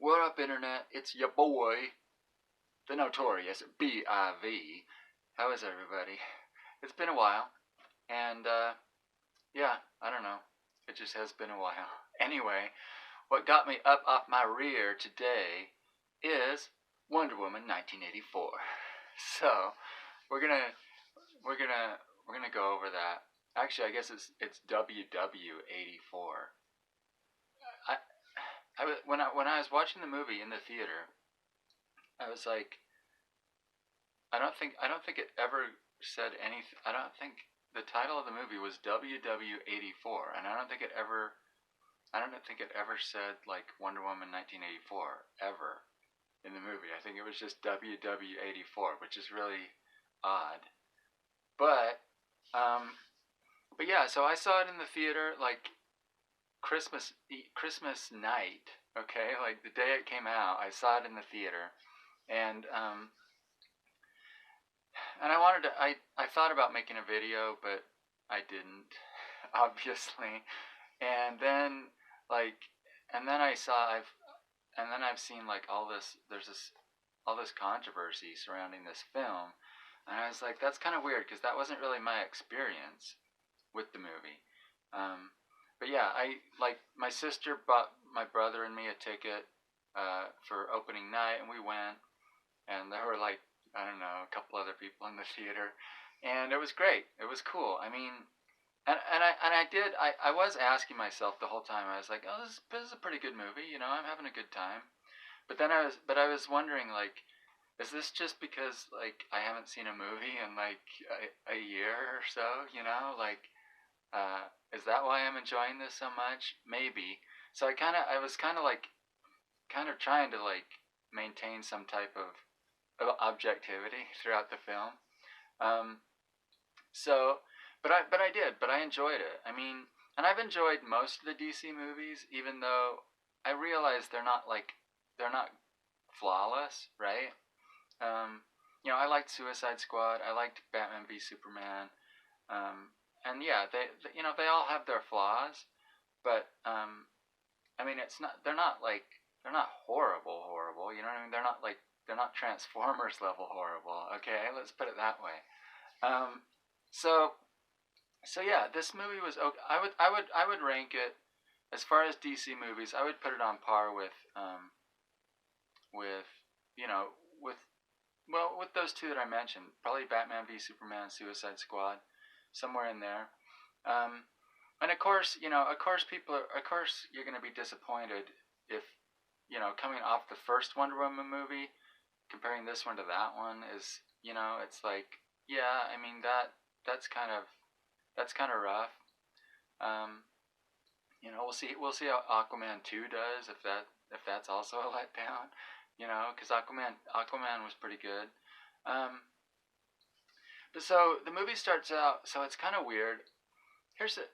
What up, Internet? It's your boy, the Notorious BIV. How is everybody? It's been a while, and yeah, I don't know. It just has been a while. Anyway, what got me up off my rear today is Wonder Woman 1984. So we're gonna we're gonna we're gonna go over that. Actually, I guess it's WW84. I when I was watching the movie in the theater, I was like, I don't think it ever said anything. I don't think the title of the movie was WW84, and I don't think it ever said like Wonder Woman 1984 ever in the movie. I think it was just WW84, which is really odd. But um, but yeah, so I saw it in the theater like Christmas night. Okay, like the day it came out, I saw it in the theater, and I thought about making a video, but I didn't, obviously. And then like and then I saw I've seen like all this controversy surrounding this film, and I was like, that's kind of weird because that wasn't really my experience with the movie. Um, but yeah, I like my sister bought my brother and me a ticket for opening night, and we went, and there were like, I don't know, a couple other people in the theater, and it was great. It was cool. I mean, I was asking myself the whole time. I was like, oh, this is a pretty good movie. You know, I'm having a good time. But I was wondering, like, is this just because like I haven't seen a movie in like a year or so? You know, like, is that why I'm enjoying this so much? Maybe. So I was kind of trying to like maintain some type of objectivity throughout the film. Um, so, but I enjoyed it. I mean, and I've enjoyed most of the DC movies, even though I realize they're not flawless, right? Um, you know, I liked Suicide Squad. I liked Batman v Superman. And yeah, you know, they all have their flaws, but I mean, it's not they're not horrible. You know what I mean? They're not Transformers level horrible. Okay, let's put it that way. Um, so so yeah, this movie was okay. I would rank it as far as DC movies. I would put it on par with you know with with those two that I mentioned. Probably Batman v Superman, Suicide Squad, somewhere in there. Um, and of course, of course, you're going to be disappointed if, you know, coming off the first Wonder Woman movie, comparing this one to that one is, you know, it's like, yeah, I mean that's kind of that's kind of rough. Um, you know, we'll see how Aquaman 2 does if that's also a letdown. You know, because Aquaman was pretty good. Um, but so the movie starts out, so it's kind of weird. Here's a,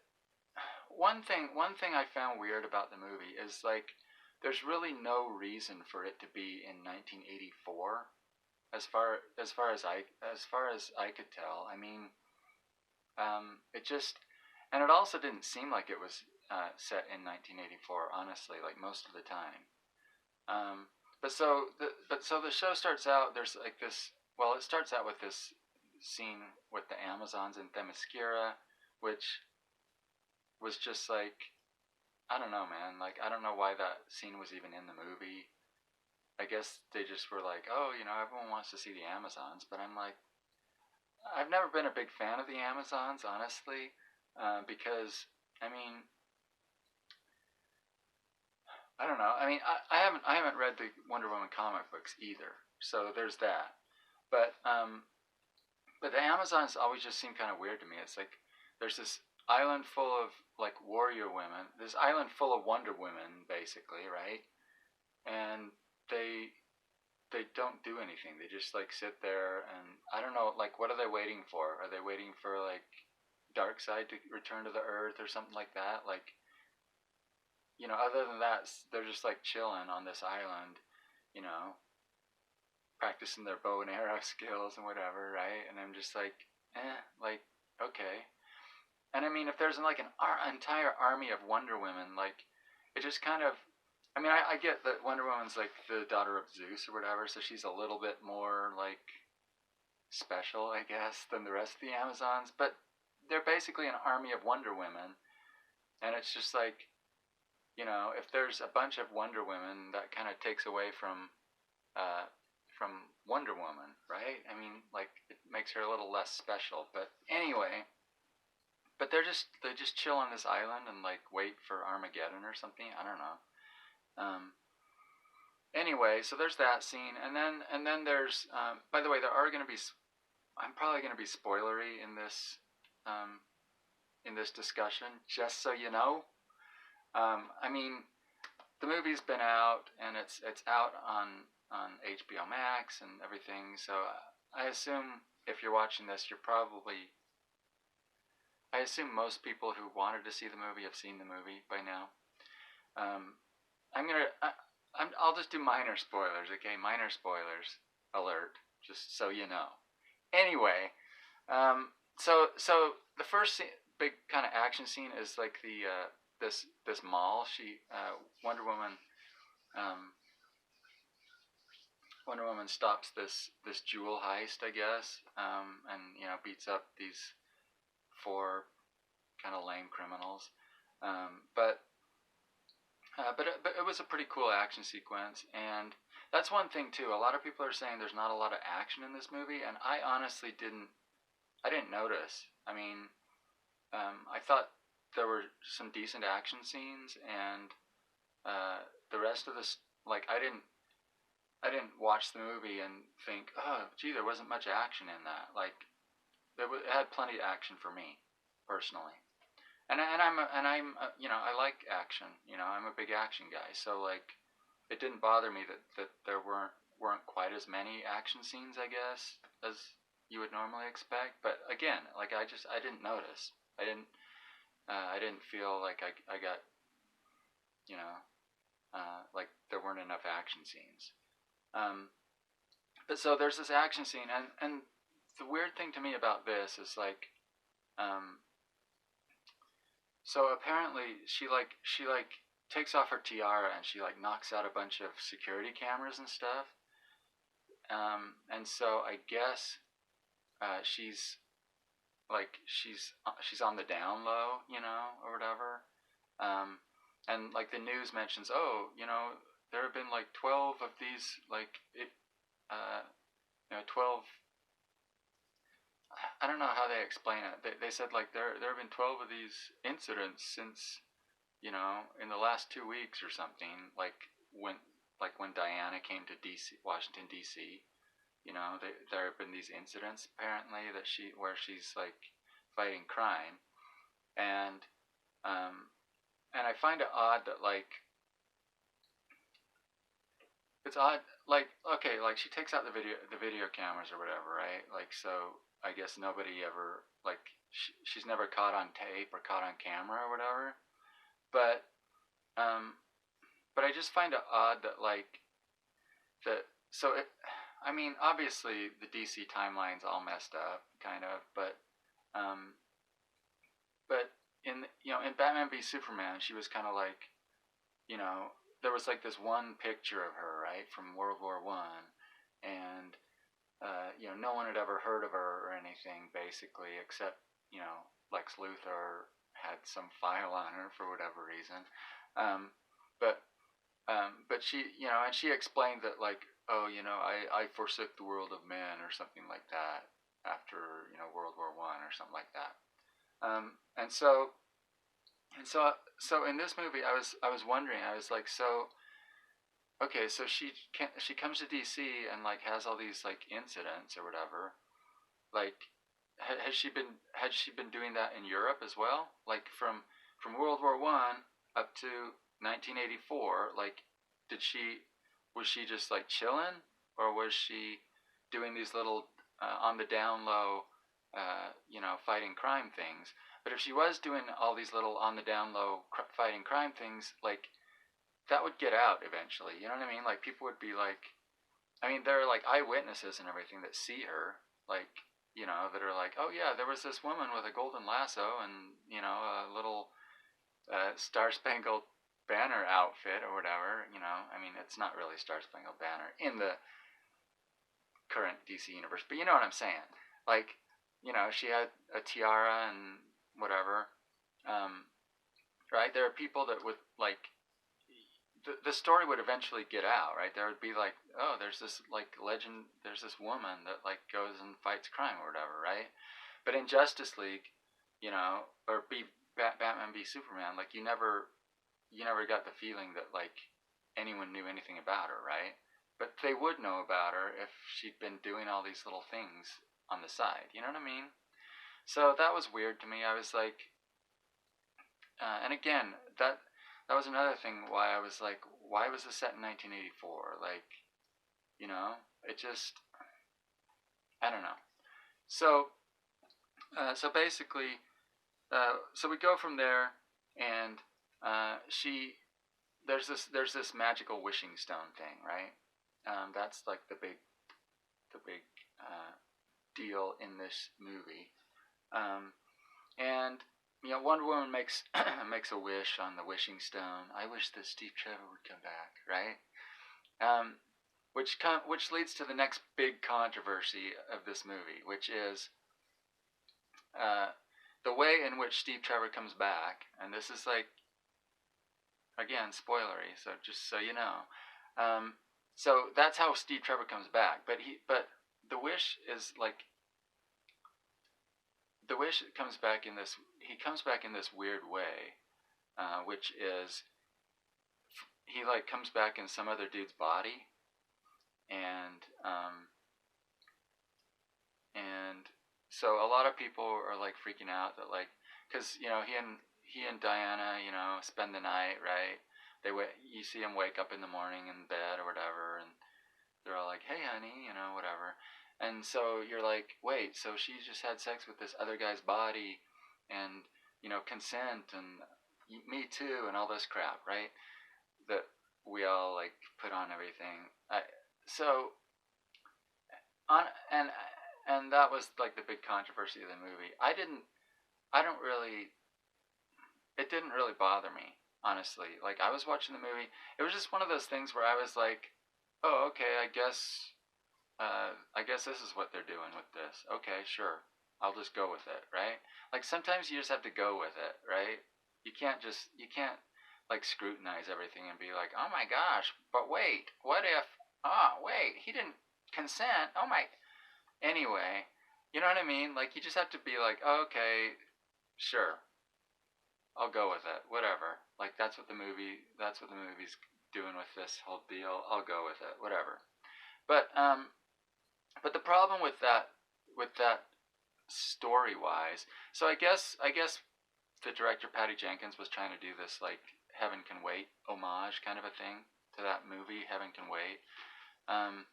one thing I found weird about the movie is like there's really no reason for it to be in 1984 as far as I could tell. I mean, it just and it also didn't seem like it was set in 1984. Honestly, like most of the time. Um, but so the show starts out. There's like this. Well, it starts out with this scene with the Amazons in Themyscira, which was just like, I don't know, man. Like, I don't know why that scene was even in the movie. I guess they just were like, oh, you know, everyone wants to see the Amazons, but I'm like, I've never been a big fan of the Amazons, honestly, because I mean, I don't know. I mean, I haven't read the Wonder Woman comic books either, so there's that. But but the Amazons always just seem kind of weird to me. It's like there's this island full of like warrior women, this island full of Wonder Women, basically, right? And they they don't do anything. They just like sit there, and I don't know, like what are they waiting for? Are they waiting for like Darkseid to return to the Earth or something like that? Like, you know, other than that, they're just like chilling on this island, you know, practicing their bow and arrow skills and whatever, right? And I'm just like, okay. And I mean, if there's like an entire army of Wonder Women, like, it just kind of I mean, I get that Wonder Woman's like the daughter of Zeus or whatever, so she's a little bit more like special, I guess, than the rest of the Amazons. But they're basically an army of Wonder Women, and it's just like, you know, if there's a bunch of Wonder Women, that kind of takes away uh, from Wonder Woman, right? I mean, like it makes her a little less special. But anyway, but they just chill on this island and like wait for Armageddon or something. I don't know. Anyway, so there's that scene, and then there's by the way, there are going to be I'm probably going to be spoilery um, in this discussion, just so you know. I mean, the movie's been out and it's out on HBO Max and everything. So I assume if you're watching this, I assume most people who wanted to see the movie have seen the movie by now. Um, I'll just do minor spoilers, okay? Minor spoilers alert, just so you know. Anyway, so the first big kind of action scene is like this mall. Wonder Woman um, Wonder Woman stops this jewel heist, I guess, and you know beats up these four kind of lame criminals. But but it was a pretty cool action sequence, and that's one thing too. A lot of people are saying there's not a lot of action in this movie, and I honestly I didn't notice. I mean, I thought there were some decent action scenes, and the rest of this, like, I didn't watch the movie and think, oh, gee, there wasn't much action in that. Like, it had plenty of action for me, personally. You know, I like action. You know, I'm a big action guy. So like, it didn't bother me that there weren't quite as many action scenes, I guess, as you would normally expect. But again, like I didn't notice. I didn't feel like I got, you know, like there weren't enough action scenes. Um, but so there's this action scene, and the weird thing to me about this is like, um, so apparently she like takes off her tiara and she like knocks out a bunch of security cameras and stuff. And so I guess she's like she's on the down low, you know, or whatever. Um, and like the news mentions, oh, you know, there have been like 12 of these you know, 12. I don't know how they explain it. They said like there have been 12 of these incidents since, you know, in the last 2 weeks or something. Like when Diana came to DC, Washington D.C. You know, there have been these incidents apparently where she's like fighting crime, and and I find it odd that like it's odd like okay like she takes out the video cameras or whatever, right? Like so I guess nobody ever like she's never caught on tape or caught on camera or whatever. But um, but I just find it odd that like that. So it, I mean, obviously the DC timeline's all messed up, kind of. Um, but in you know in Batman v Superman, she was kind of like you know there was like this one picture of her right from World War I, and you know, no one had ever heard of her or anything, basically, except, you know, Lex Luthor had some file on her for whatever reason. Um, but but she, you know, and she explained that like, oh, you know, I forsook the world of men or something like that after you know World War I or something like that. And so in this movie, I was wondering, I was like, so okay, so she comes to DC and like has all these like incidents or whatever. Like, had she been doing that in Europe as well? Like from World War I up to 1984. Like, did she was she just like chilling, or was she doing these little on the down low, you know, fighting crime things? But if she was doing all these little on the down low fighting crime things, like that would get out eventually. You know what I mean? Like people would be like, I mean, there are like eyewitnesses and everything that see her, like you know, that are like, oh yeah, there was this woman with a golden lasso and you know a little star spangled Banner outfit or whatever, you know. I mean, it's not really Star Spangled Banner in the current DC universe, but you know what I'm saying. Like, you know, she had a tiara and whatever. Um, right? There are people that would like the story would eventually get out, right? There would be like, oh, there's this like legend, there's this woman that like goes and fights crime or whatever, right? But in Justice League, you know, or be Batman v Superman, like you never got the feeling that like anyone knew anything about her, right? But they would know about her if she'd been doing all these little things on the side. You know what I mean? So that was weird to me. I was like, and again, that was another thing why I was like, why was this set in 1984? Like, you know, it just, I don't know. So, so basically, so we go from there, and she, there's this magical wishing stone thing, right? That's like the big deal in this movie. And you know, Wonder Woman makes makes a wish on the wishing stone. I wish that Steve Trevor would come back, right? Um, which leads to the next big controversy of this movie, which is uh, the way in which Steve Trevor comes back. And this is like, again, spoilery, so just so you know. So that's how Steve Trevor comes back. But the wish is like, the wish comes back in this. He comes back in this weird way, which is he like comes back in some other dude's body, and and so a lot of people are like freaking out that like, because you know he and Diana, you know, spend the night, right? You see him wake up in the morning in bed or whatever, and they're all like, hey honey, you know, whatever. And so you're like, wait, so she just had sex with this other guy's body, and you know, consent and me too, and all this crap, right? That we all like put on everything. So on and that was like the big controversy of the movie. I don't really, it didn't really bother me, honestly. Like I was watching the movie, it was just one of those things where I was like, oh, okay, I guess this is what they're doing with this. Okay, sure. I'll just go with it, right? Like sometimes you just have to go with it, right? You can't like scrutinize everything and be like, "Oh my gosh, but wait, what if wait, he didn't consent." Oh my. Anyway, you know what I mean? Like you just have to be like, oh, "Okay, sure. I'll go with it. Whatever." Like that's what the movie's doing with this whole deal. I'll go with it. Whatever. But but the problem with that story wise, so I guess the director Patty Jenkins was trying to do this like Heaven Can Wait homage kind of a thing to that movie Heaven Can Wait, um,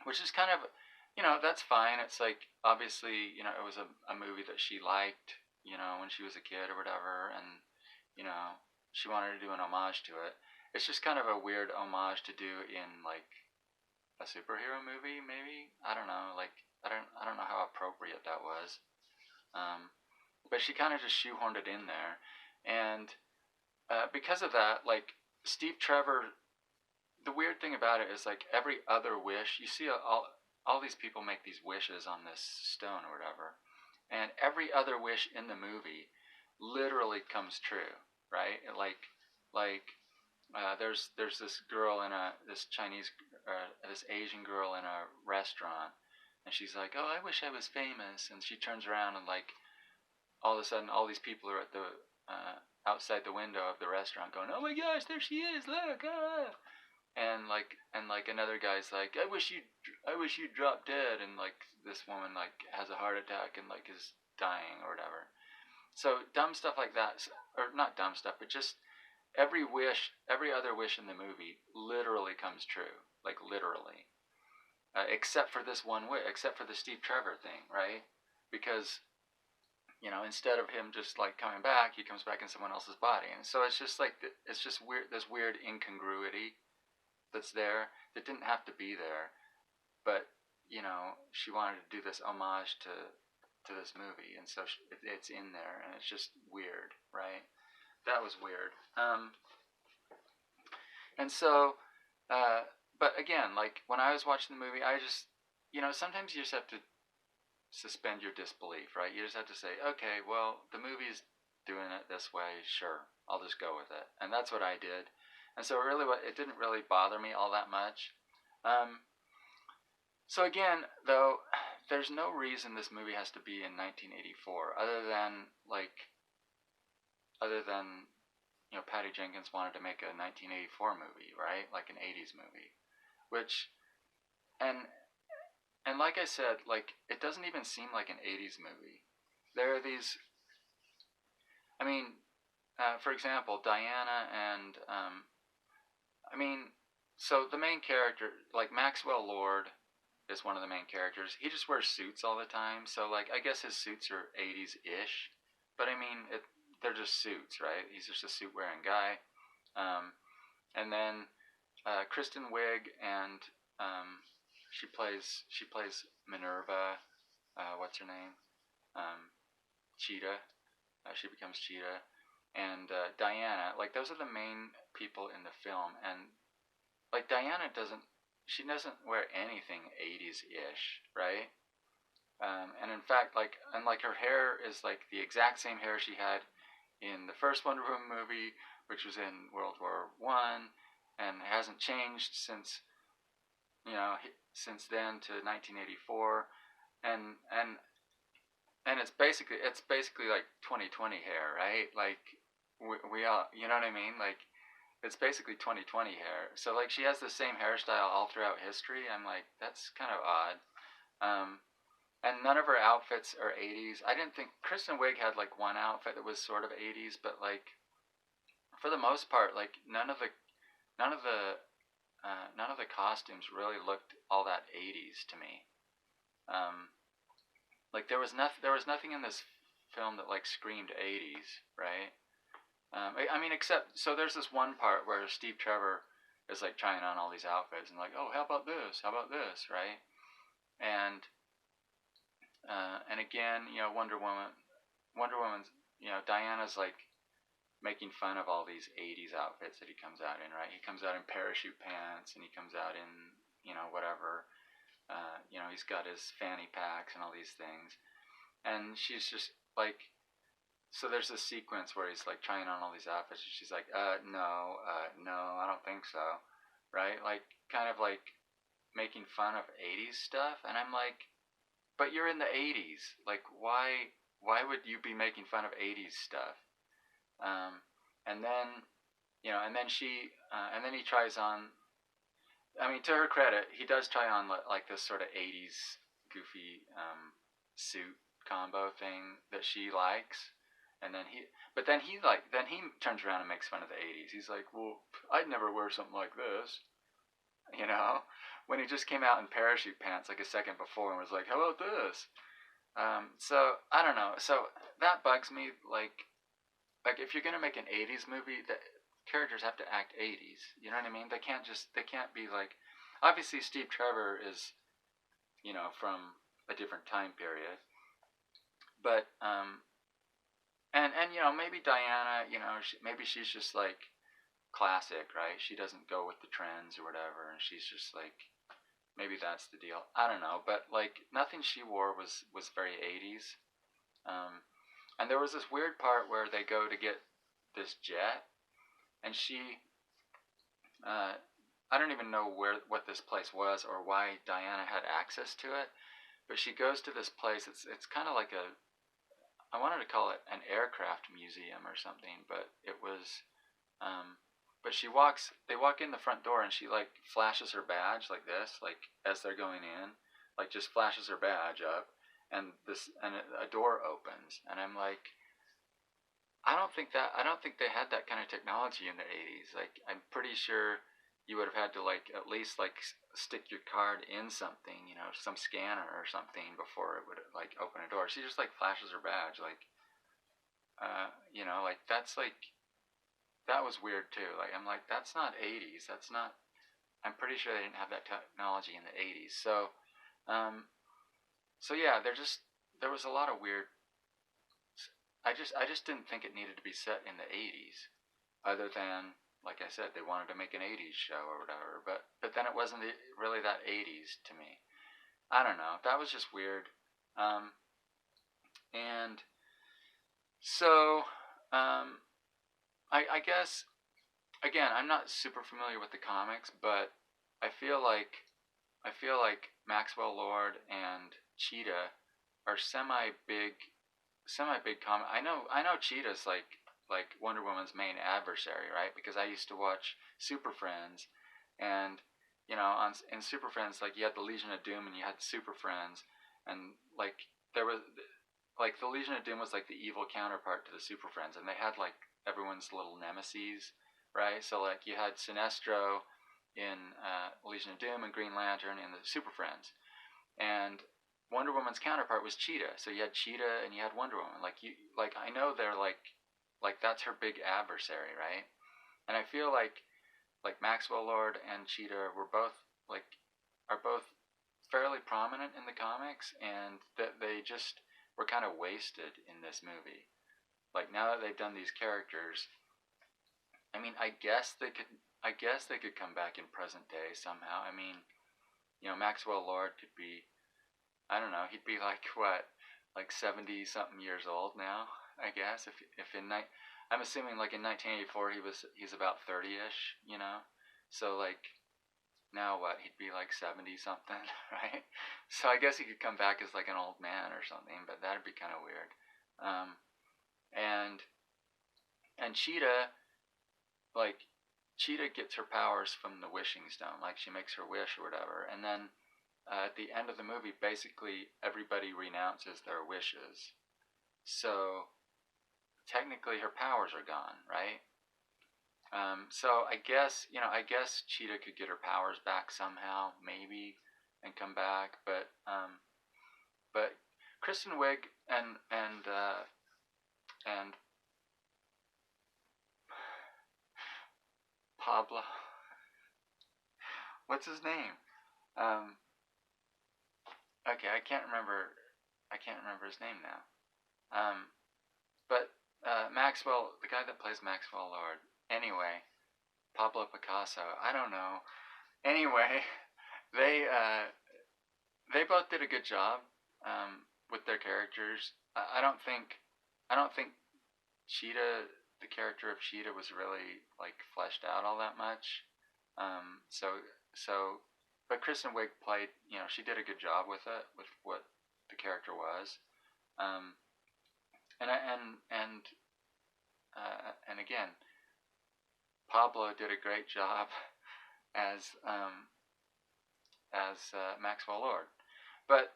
which is kind of, you know, that's fine. It's like obviously, you know, it was a movie that she liked, you know, when she was a kid or whatever, and you know she wanted to do an homage to it. It's just kind of a weird homage to do in like a superhero movie, maybe. I don't know. Like I don't know how appropriate that was. Um, but she kind of just shoehorned it in there, and because of that, like Steve Trevor. The weird thing about it is like every other wish you see all these people make these wishes on this stone or whatever, and every other wish in the movie literally comes true, right? There's this girl in this Chinese this Asian girl in a restaurant, and she's like, oh, I wish I was famous, and she turns around and like all of a sudden all these people are at the outside the window of the restaurant going, oh my gosh, there she is, look, ah. And like another guy's like, I wish you'd drop dead, and like this woman like has a heart attack and like is dying or whatever. So dumb stuff like that, or not dumb stuff, but just every other wish in the movie literally comes true, like literally, except for this one wish, except for the Steve Trevor thing, right? Because you know, instead of him just like coming back, he comes back in someone else's body, and so it's just like it's just weird, this weird incongruity that's there that didn't have to be there, but you know, she wanted to do this homage to this movie, and so it's in there, and it's just weird, right? That was weird. And so, uh, but again, like when I was watching the movie, I just, sometimes you just have to suspend your disbelief, right? You just have to say, okay, well, the movie's doing it this way, sure, I'll just go with it, and that's what I did. And so, really, it didn't really bother me all that much. Um, so again, though, there's no reason this movie has to be in 1984, other than Patty Jenkins wanted to make a 1984 movie, right? Like an 80s movie, which and and like I said, like it doesn't even seem like an 80s movie. There are these. I mean, for example, Diana and I mean, so the main character, like Maxwell Lord, is one of the main characters. He just wears suits all the time, so like I guess his suits are 80s ish, but I mean they're just suits, right? He's just a suit wearing guy. Um, and then Kristen Wiig, and she plays Minerva. What's her name? Um, Cheetah. She becomes Cheetah, and Diana. Like those are the main people in the film, and like Diana she doesn't wear anything 80s ish, right? And in fact, like her hair is like the exact same hair she had in the first Wonder Woman movie, which was in World War I, and hasn't changed since then to 1984, and and and it's basically like 2020 hair, right? Like we all, you know what I mean? Like it's basically 2020 hair. So like she has the same hairstyle all throughout history. I'm like, that's kind of odd. Um, and none of her outfits are 80s. I didn't think Kristen Wiig had like one outfit that was sort of 80s, but like for the most part, like none of the none of the costumes really looked all that 80s to me. Um, like there was nothing in this film that like screamed 80s, right? I mean, except so there's this one part where Steve Trevor is like trying on all these outfits and like, oh, how about this? How about this? Right? And and again, Wonder Woman's, Diana's like making fun of all these 80s outfits that he comes out in, right? He comes out in parachute pants and he comes out in, whatever. He's got his fanny packs and all these things. And she's just like, so there's this sequence where he's like trying on all these outfits and she's like, no, I don't think so. Right? Like, kind of like making fun of 80s stuff. And I'm like, but you're in the 80s. Like, why would you be making fun of 80s stuff? Um, and then, and then he tries on. I mean, to her credit, he does try on like this sort of 80s goofy suit combo thing that she likes. And then he turns around and makes fun of the 80s. He's like, well, I'd never wear something like this, you know, when he just came out in parachute pants like a second before and was like, how about this? So I don't know. So that bugs me. Like if you're gonna make an 80s movie, the characters have to act 80s. You know what I mean? They can't be like. Obviously, Steve Trevor is, from a different time period, but and maybe Diana, maybe she's just like classic, right? She doesn't go with the trends or whatever, and she's just like, maybe that's the deal. I don't know, but like nothing she wore was very 80s. And there was this weird part where they go to get this jet, and uh, I don't even know what this place was or why Diana had access to it, but she goes to this place. It's kind of like I wanted to call it an aircraft museum or something, but it was. But they walk in the front door, and she like flashes her badge like this, like as they're going in, like just flashes her badge up, and a door opens, and I'm like, I don't think they had that kind of technology in the 80s. Like I'm pretty sure you would have had to like at least like stick your card in something, some scanner or something before it would like open a door. She just like flashes her badge, like like that's like that was weird too. Like I'm like that's not 80s. That's not. I'm pretty sure they didn't have that technology in the 80s. Um, so yeah, there was a lot of weird. I just didn't think it needed to be set in the 80s, other than like I said, they wanted to make an 80s show or whatever, but then it wasn't really that 80s to me. I don't know. That was just weird. And so, I guess, again, I'm not super familiar with the comics, but I feel like Maxwell Lord and Cheetah are semi big comic. I know Cheetah's like Wonder Woman's main adversary, right? Because I used to watch Super Friends, and in Super Friends, like, you had the Legion of Doom and you had the Super Friends, and like there was like the Legion of Doom was like the evil counterpart to the Super Friends, and they had like everyone's little nemesis, right? So like you had Sinestro in Legion of Doom and Green Lantern in the Super Friends, and Wonder Woman's counterpart was Cheetah. So you had Cheetah and you had Wonder Woman. Like I know they're like that's her big adversary, right? And I feel like Maxwell Lord and Cheetah are both fairly prominent in the comics, and that they just were kind of wasted in this movie. Like, now that they've done these characters, I mean, I guess they could come back in present day somehow. I mean, Maxwell Lord could be, I don't know, he'd be like what, like 70 something years old now, I guess. I'm assuming like in 1984 he's about 30ish, So like now what, he'd be like 70 something, right? So I guess he could come back as like an old man or something, but that'd be kind of weird. And Cheetah, like, Cheetah gets her powers from the wishing stone. Like, she makes her wish or whatever, and then at the end of the movie, basically everybody renounces their wishes. So technically, her powers are gone, right? So I guess Cheetah could get her powers back somehow, maybe, and come back. But Kristen Wiig and Pablo, what's his name? Okay, I can't remember his name now. But Maxwell, the guy that plays Maxwell Lord. Anyway, Pablo Picasso. I don't know. Anyway, they both did a good job with their characters. I don't think Cheetah, the character of Cheetah, was really like fleshed out all that much. But Kristen Wiig played. She did a good job with it, with what the character was. And again, Pablo did a great job as Maxwell Lord. But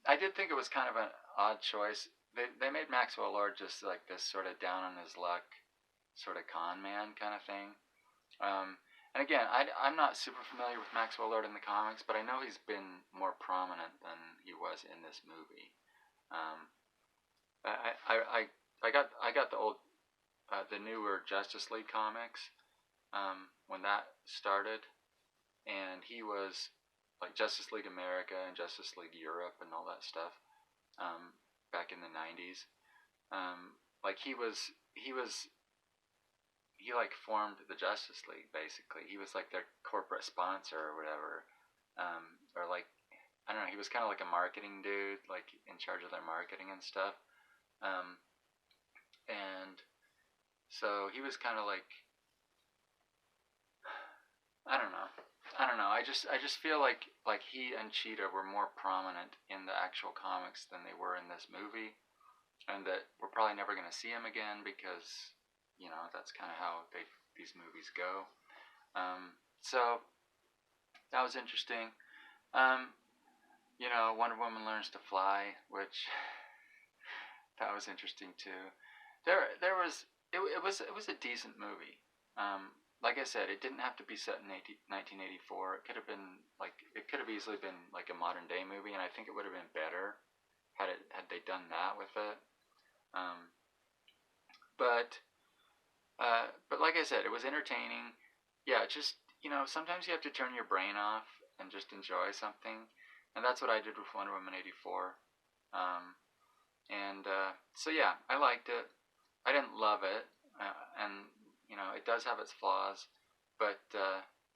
I did think it was kind of an odd choice. They made Maxwell Lord just like this sort of down on his luck, sort of con man kind of thing. And again, I'm not super familiar with Maxwell Lord in the comics, but I know he's been more prominent than he was in this movie. I got the old, the newer Justice League comics when that started, and he was like Justice League America and Justice League Europe and all that stuff back in the 90s. Like he like formed the Justice League basically. He was like their corporate sponsor or whatever, or like, I don't know. He was kind of like a marketing dude, like in charge of their marketing and stuff. And so he was kind of like, I don't know. I just feel like he and Cheetah were more prominent in the actual comics than they were in this movie, and that we're probably never going to see him again because that's kind of how these movies go. So that was interesting. Wonder Woman learns to fly, which that was interesting too. There was it was a decent movie. Like I said, it didn't have to be set in 1984. It could have easily been like a modern day movie, and I think it would have been better had they done that with it. But like I said, it was entertaining. Yeah, just sometimes you have to turn your brain off and just enjoy something, and that's what I did with Wonder Woman 84. So yeah, I liked it. I didn't love it, and it does have its flaws, but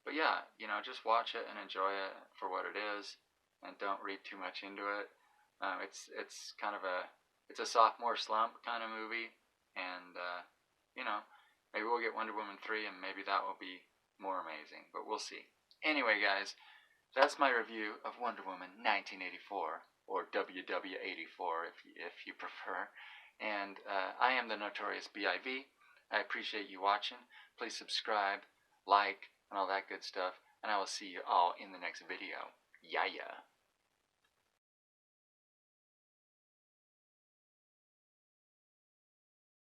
yeah, just watch it and enjoy it for what it is, and don't read too much into it. It's kind of a sophomore slump kind of movie, and you know, maybe we'll get Wonder Woman 3, and maybe that will be more amazing, but we'll see. Anyway, guys, that's my review of Wonder Woman 1984, or WW84 if you prefer. And I am the Notorious BIV. I appreciate you watching. Please subscribe, like, and all that good stuff. And I will see you all in the next video. Yeah.